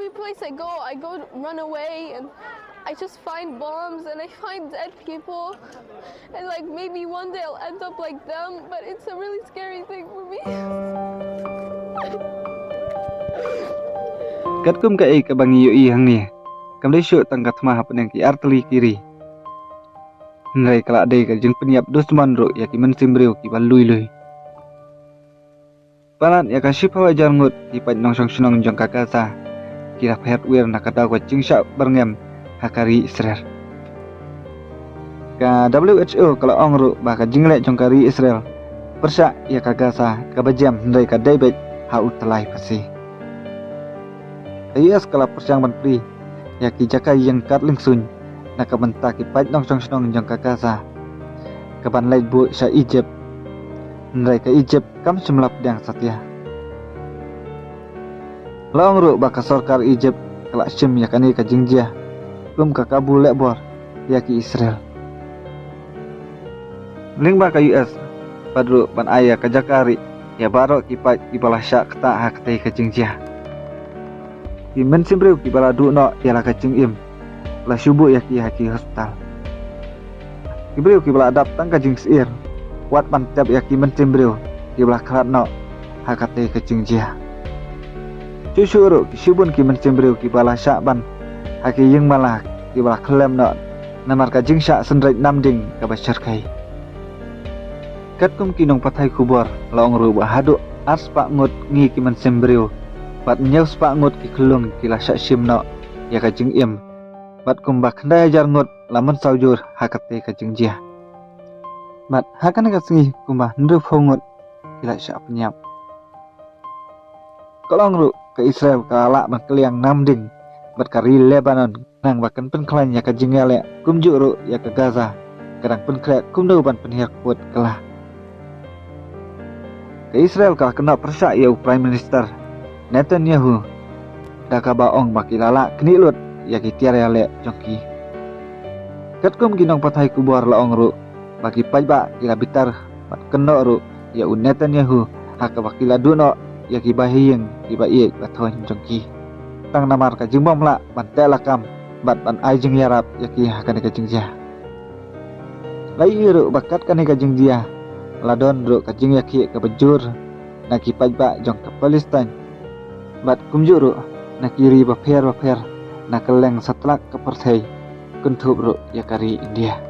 every place I go run away, and I just find bombs and I find dead people, and like maybe one day I'll end up like them, but it's a really scary thing for me. Kat kum ka ka bangi yo i hang ni. Kam dei syuk tang kat ma penang ki arteli kiri. Ngai kala dei ka jeng penyiap dusman ro ya ki men simbreu ki balui lui. Palan ya ka shipa wajar ngut ki pat nong song sunong jong kakasa. Kira phet wir nak kada ko cingsha berngem hakari Israel. Ka WHO kalau ong ru ba ka jingle jong kari Israel. Persya ya ka Gaza ka bajam ndai ka daibet ha utlai pasi. Ayas kala persyang ban pri ya ki jaka yang kat lingsun nak ka benta ki pat nong song sunong jong ka Gaza. Ka ban lai bu sha Egypt. Ndai ka Egypt kam semlap dang satya. Long ru baka sarkar Egypt kala sim ya kani ka jingjia kum ka Kabul lek bor ya ki Israel. Ling ba ka US padru ban aya ka Jakari ya baro ki pat ki bala syak kata ha kata ka jingjia. Ki men simbreu ki bala du no ya la ka jingim la subu ya ki haki hospital. Ki breu ki bala adap tang ka jingsir wat ban tab ya ki men simbreu ki bala krat no ha kata ka jingjia. Cucuru kisibun ki mencembreu ki bala syaban haki yang malah ki bala klem no namar ka jing syak senreit namding ka bashar kai kat kum ki nong pathai kubor long ru ba hadu ars pa ngut ngi ki mencembreu bat nyeus pa ngut ki klung ki la syak sim no ya ka jing im bat kum ba khandai jar ngut lamun saujur hakate ka jing jia bat hakan ka singi kum ba ndu phongut ki la syak penyap kolong ru ke Israel kala ban keliang namding berkari Lebanon nang bakan penklan ya ka jingale kumju ru ya ke Gaza kadang penkrek kumdu ban penhiak put kelah ke Israel kala kena persyak ya Prime Minister Netanyahu daka baong baki lala knilut ya ki tiara le jongki kat kum ginong pathai kubor laong ru bagi pajba ila bitar bat keno ru ya Netanyahu hak baki laduno ya ki bahiyeng ki ba iek bathon jongki tang namar ka jingbom la ban tela kam bat ban ai jing yarap ya ki hakan ka jingjia lai ru bakat kan ka jingjia ladon ru ka jing ya ki ka bejur na ki pajba jong ka Palestine bat kumju ru na kiri ba pher na keleng satlak ka perthai kunthub ru ya kari India.